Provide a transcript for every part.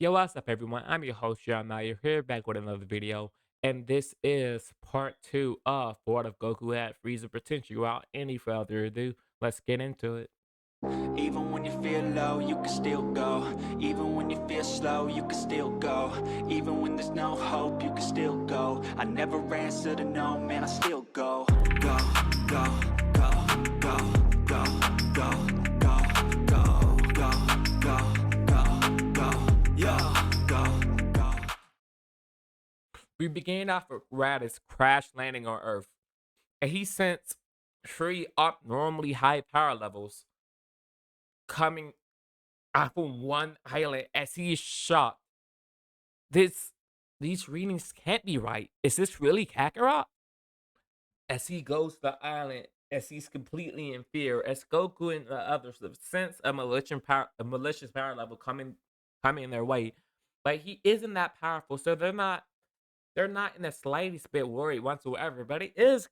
Yo, what's up, everyone? I'm your host, Jeremiah. You're here back with another video, and this is part two of What If Goku Had Frieza Potential. Without any further ado, let's get into it. Even when you feel low, you can still go. Even when you feel slow, you can still go. Even when there's no hope, you can still go. I never answer to no, man, I still go. Go, go, go, go, go, go, go, go, go, go, go, go, yo, go, go. We begin off with Raditz crash landing on Earth, and he sends three abnormally high power levels coming off of one island as he is shocked. This these readings can't be right. Is this really Kakarot? As he goes to the island, as he's completely in fear, as Goku and the others sense a malicious power level coming their way, but he isn't that powerful, so they're not in the slightest bit worried whatsoever. But it is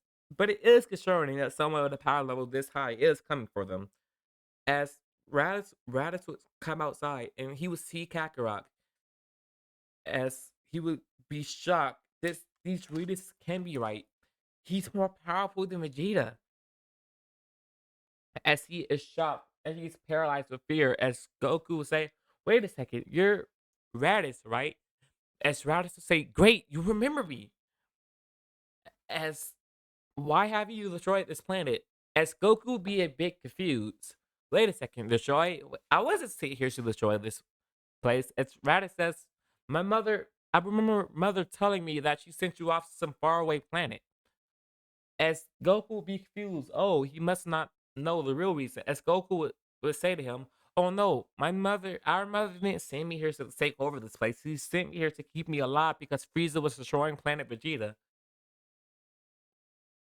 concerning that some of the power level this high is coming for them. As Raditz would come outside and he would see Kakarot, as he would be shocked. These readers can be right. He's more powerful than Vegeta. As he is shocked and he's paralyzed with fear, as Goku will say, "Wait a second, you're Raditz, right?" As Raditz will say, "Great, you remember me." As why have you destroyed this planet? As Goku will be a bit confused. Wait a second, destroy? I wasn't sitting here to destroy this place. As Raditz says, "My mother. I remember mother telling me that she sent you off to some faraway planet." As Goku would be confused, oh, he must not know the real reason. As Goku would say to him, "Oh no, our mother didn't send me here to take over this place. She sent me here to keep me alive because Frieza was destroying planet Vegeta."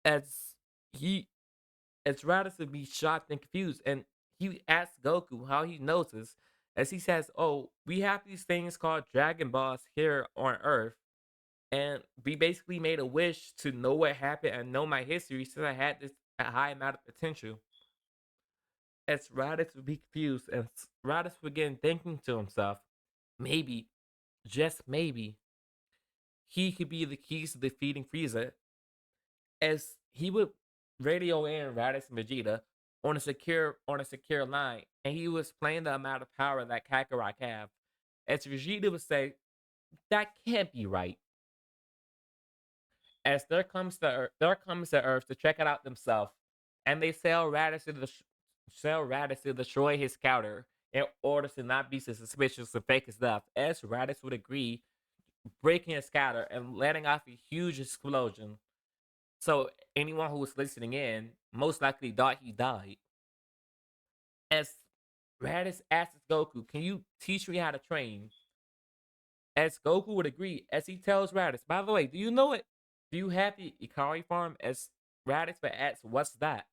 As he, as Raditz would be shocked and confused, and he asks Goku how he knows this, as he says, "Oh, we have these things called Dragon Balls here on Earth, and we basically made a wish to know what happened and know my history since I had this a high amount of potential." As Raditz would be confused, and Raditz would begin thinking to himself, maybe, just maybe, he could be the keys to defeating Frieza. As he would radio in Raditz and Vegeta on a secure line, and he was playing the amount of power that Kakarot have. As Vegeta would say, "That can't be right." As there comes the Earth to check it out themselves, and they sell Raditz to destroy his counter in order to not be so suspicious of fake his death. As Raditz would agree, breaking his counter and letting off a huge explosion. So anyone who was listening in most likely thought he died. As Raditz asks Goku, "Can you teach me how to train?" As Goku would agree, as he tells Raditz, "By the way, do you know it? Do you have the Ikari farm?" As Raditz would ask, "What's that?"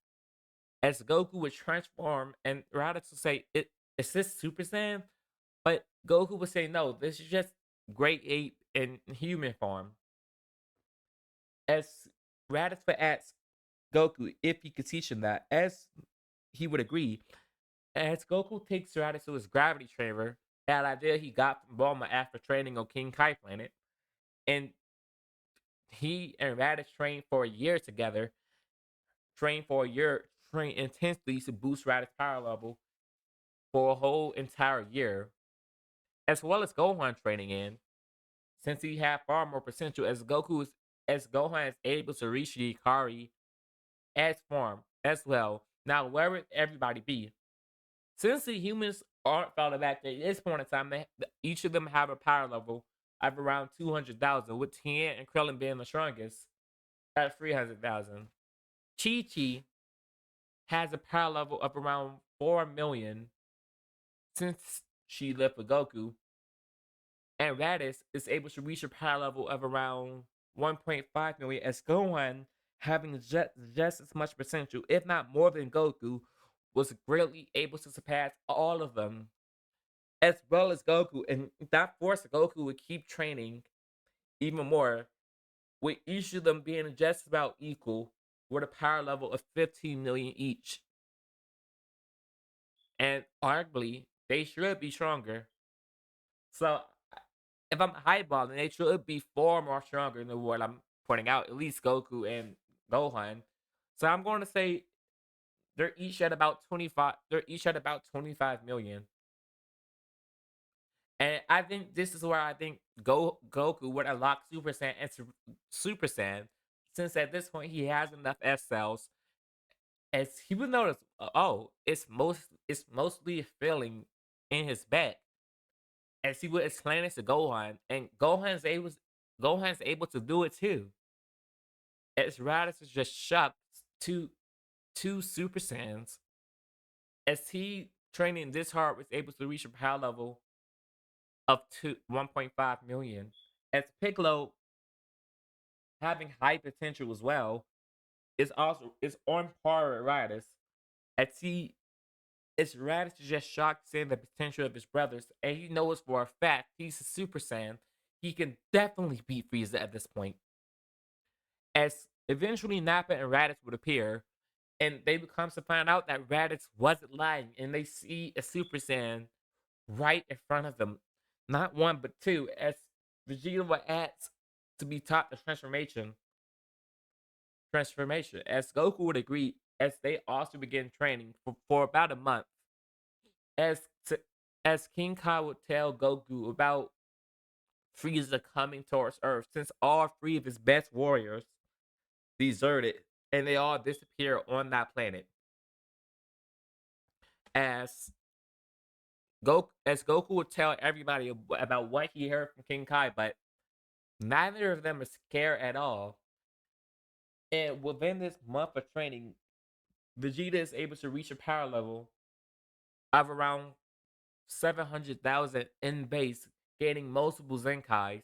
As Goku would transform, and Raditz would say, "Is this Super Saiyan?" But Goku would say, "No, this is just Great Ape in human form." As Raditz would ask Goku if he could teach him that, as he would agree. As Goku takes Raditz to his gravity chamber, that idea he got from Bulma after training on King Kai planet, and he and Raditz trained for a year together, trained intensely to boost Raditz's power level for a whole entire year, as well as Gohan training in, since he had far more potential as Gohan is able to reach the Ikari as form as well. Now, where would everybody be? Since the humans aren't falling back at this point in time, each of them have a power level of around 200,000, with Tien and Krillin being the strongest at 300,000. Chi Chi has a power level of around 4 million since she lived with Goku, and Raditz is able to reach a power level of around 1.5 million, as Gohan, having just as much potential, if not more than Goku, was greatly able to surpass all of them, as well as Goku, and that forced Goku to keep training even more, with each of them being just about equal, with a power level of 15 million each. And arguably, they should be stronger. So if I'm highballing, they should be far more stronger than what I'm pointing out. At least Goku and Gohan. So I'm going to say they're each at about 25. They're each at about 25 million. And I think this is where I think Goku would unlock Super Saiyan and Super Saiyan, since at this point he has enough S cells. As he would notice, oh, it's mostly filling in his back. As he would explain it to Gohan, and Gohan's able to do it too. As Raditz is just shocked to two Super Saiyans, as he training this hard was able to reach a power level of 1.5 million. As Piccolo having high potential as well is on par with Raditz. As he is Raditz is just shocked seeing the potential of his brothers, and he knows for a fact he's a Super Saiyan. He can definitely beat Frieza at this point. As eventually Nappa and Raditz would appear, and they become to find out that Raditz wasn't lying, and they see a Super Saiyan right in front of them. Not one, but two, as Vegeta would ask to be taught the transformation. As Goku would agree, as they also begin training for about a month. As to, as King Kai would tell Goku about Frieza coming towards Earth, since all three of his best warriors deserted and they all disappear on that planet. As Goku would tell everybody about what he heard from King Kai, but neither of them is scared at all. And within this month of training, Vegeta is able to reach a power level of around 700,000 in base, gaining multiple Zenkais.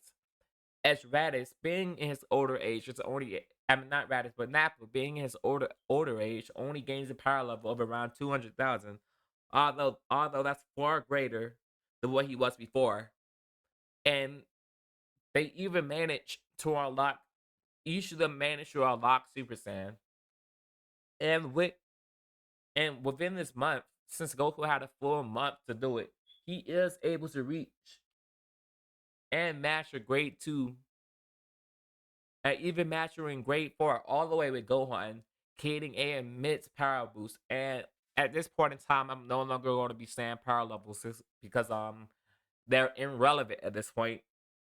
As Raditz, being in his older age, it's only I mean not Raditz, but Nappa, being in his older age, only gains a power level of around 200,000. Although that's far greater than what he was before. And they even managed to unlock each of them managed to unlock Super Saiyan. And within this month, since Goku had a full month to do it, he is able to reach and master grade 2 and even mastering grade 4 all the way with Gohan, creating a immense power boost. And at this point in time, I'm no longer going to be saying power levels because they're irrelevant at this point.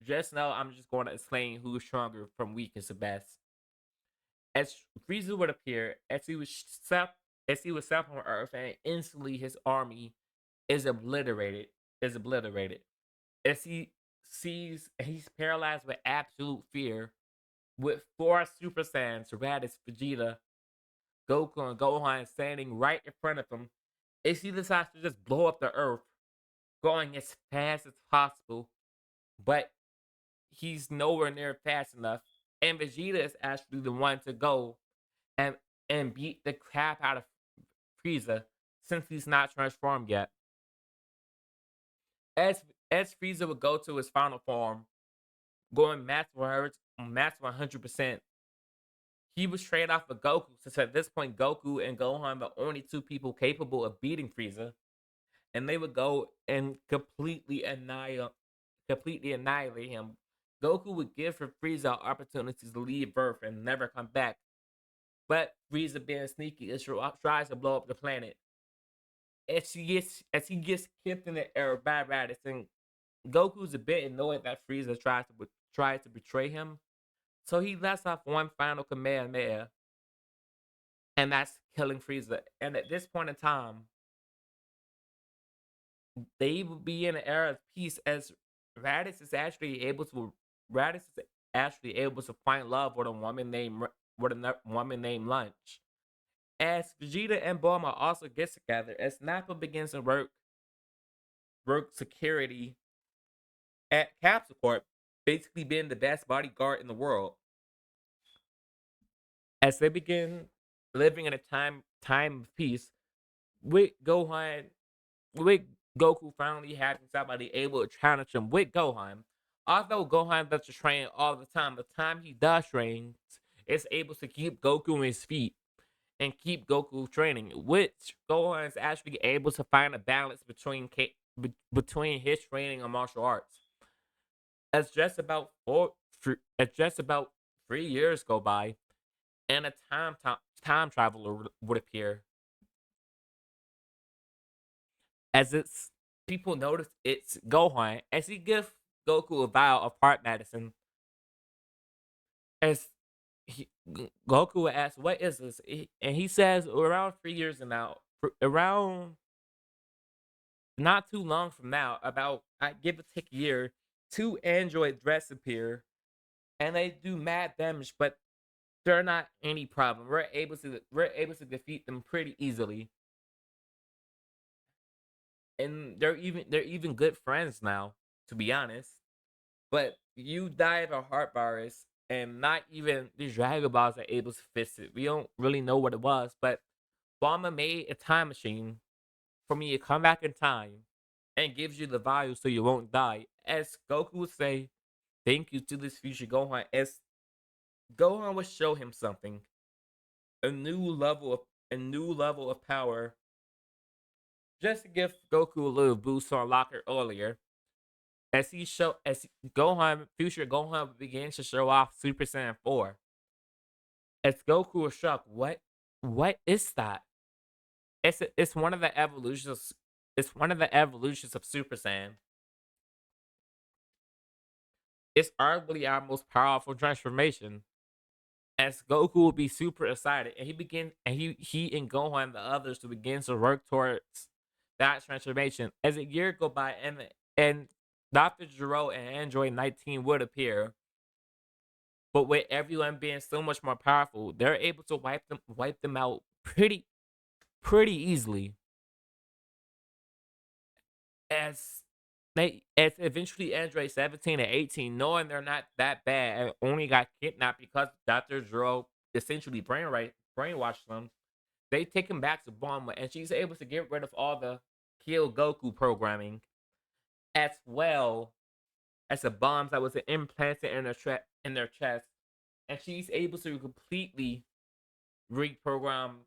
Just know I'm just going to explain who's stronger from weakest to best. As Frieza would appear, as he was set on Earth, and instantly his army is obliterated. Is obliterated. As he's paralyzed with absolute fear, with four Super Saiyans, Raditz, Vegeta, Goku, and Gohan standing right in front of him. As he decides to just blow up the Earth, going as fast as possible, but he's nowhere near fast enough. And Vegeta is actually the one to go and beat the crap out of Frieza, since he's not transformed yet. As Frieza would go to his final form, going max 100%, he was traded off of Goku, since at this point Goku and Gohan are the only two people capable of beating Frieza, and they would go and completely annihilate him. Goku would give for Frieza opportunities to leave Earth and never come back, but Frieza, being sneaky, tries to blow up the planet. As he gets kicked in the air by Raditz, and Goku's a bit annoyed that Frieza tries to betray him, so he lets off one final Kamehameha, and that's killing Frieza. And at this point in time, they will be in an era of peace, as Raditz is actually able to find love with a woman named Lunch. As Vegeta and Bulma also get together, as Nappa begins to work security at Capsule Corp, basically being the best bodyguard in the world. As they begin living in a time of peace, with Gohan, with Goku finally having somebody able to challenge him with Gohan. Although Gohan doesn't train all the time he does train is able to keep Goku on his feet and keep Goku training, which Gohan is actually able to find a balance between between his training and martial arts. As just about as just about 3 years go by, and a time traveler would appear. As it's people notice it's Gohan as he gives Goku a vial of heart medicine. As Goku asks, "What is this?" And he says, "Around 3 years and now, around not too long from now, about I give it take a year, two android threats appear, and they do mad damage, but they're not any problem. We're able to defeat them pretty easily, and they're even good friends now, to be honest. But you die of a heart virus, and not even the Dragon Balls are able to fix it. We don't really know what it was, but Bulma made a time machine for me to come back in time and gives you the value so you won't die. As Goku would say, thank you to this future Gohan. As Gohan would show him something, a new level of a new level of power, just to give Goku a little boost on Locker earlier. Gohan, future Gohan begins to show off Super Saiyan 4. As Goku was shocked, what is that? It's one of the evolutions. It's one of the evolutions of Super Saiyan. It's arguably our most powerful transformation. As Goku will be super excited, and he and Gohan and the others to begin to work towards that transformation. As a year go by, and Dr. Gero and Android 19 would appear, but with everyone being so much more powerful, they're able to wipe them out pretty easily. As as eventually Android 17 and 18, knowing they're not that bad and only got kidnapped because Dr. Zero essentially brainwashed them, they take him back to Bulma, and she's able to get rid of all the Kill Goku programming, as well as the bombs that was implanted in their chest, and she's able to completely reprogram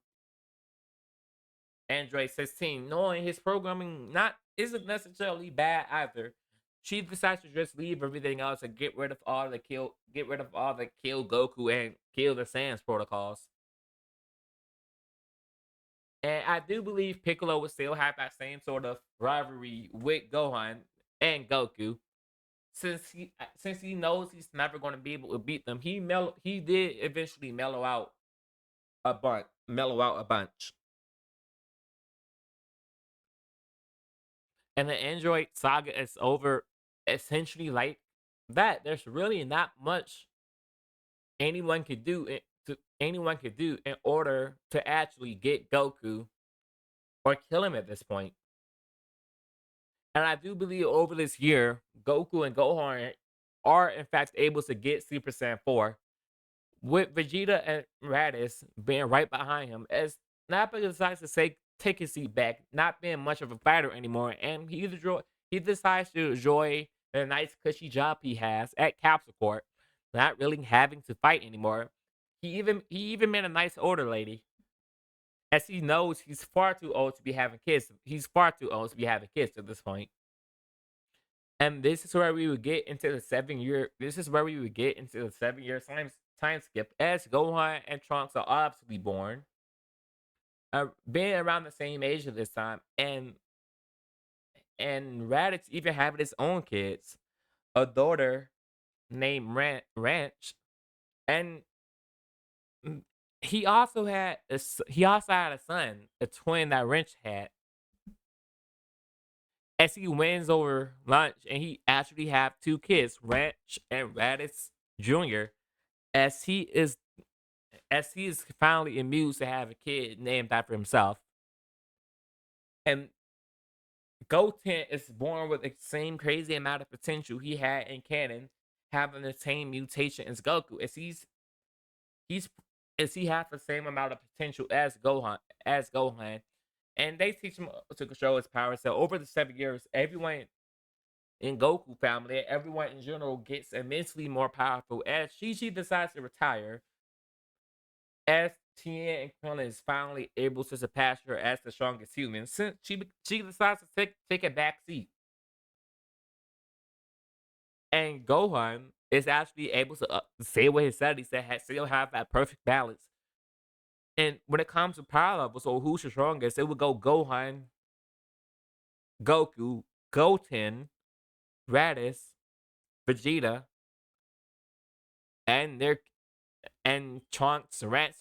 Android 16, knowing his programming not isn't necessarily bad either. She decides to just leave everything else and get rid of all the kill Goku and kill the Sans protocols. And I do believe Piccolo would still have that same sort of rivalry with Gohan and Goku, since he knows he's never going to be able to beat them. He did eventually mellow out a bunch. And the Android saga is over essentially like that. There's really not much anyone could do in order to actually get Goku or kill him at this point. And I do believe over this year, Goku and Gohan are in fact able to get Super Saiyan 4, with Vegeta and Raditz being right behind him, as Nappa decides to take his seat back, not being much of a fighter anymore, and he decides to enjoy the nice cushy job he has at Capsule Corp, not really having to fight anymore. He even met a nice older lady, as he knows he's far too old to be having kids. He's far too old to be having kids at this point. And this is where we would get into the 7 year. This is where we would get into the 7 year time skip, as Gohan and Trunks are obviously born, being around the same age at this time, and Raditz even having his own kids, a daughter named Ranch, and mm, he also had a son, a twin that Wrench had. As he wins over lunch, and he actually have two kids, Ranch and Raditz Jr. As he is finally amused to have a kid named after himself. And Goten is born with the same crazy amount of potential he had in canon, having the same mutation as Goku. He's as he has the same amount of potential as Gohan. And they teach him to control his power. So over the 7 years, everyone in Goku family, everyone in general gets immensely more powerful, as Chi decides to retire, as Tien and Krillin is finally able to surpass her as the strongest human since she decides to take a back seat. And Gohan is actually able to say what he said. He said still have that perfect balance. And when it comes to power levels, so who's the strongest? It would go Gohan, Goku, Goten, Raditz, Vegeta, and their and Tr- Trunks, Ranch,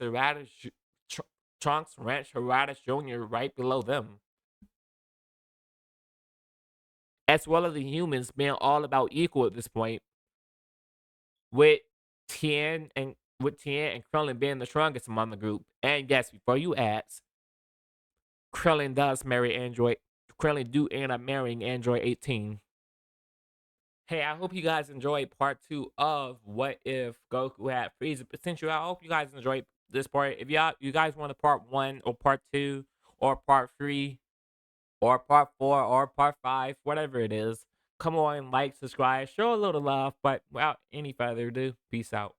Raditz Jr. right below them, as well as the humans being all about equal at this point, with Tien and Krillin being the strongest among the group. And yes, before you ask, Krillin does marry Android. Krillin do end up marrying Android 18. Hey, I hope you guys enjoyed part 2 of What If Goku Had Frieza Potential. I hope you guys enjoyed this part. If you guys want a part 1 or part 2 or part 3 or part 4 or part 5, whatever it is, come on, like, subscribe, show a little love. But without any further ado, peace out.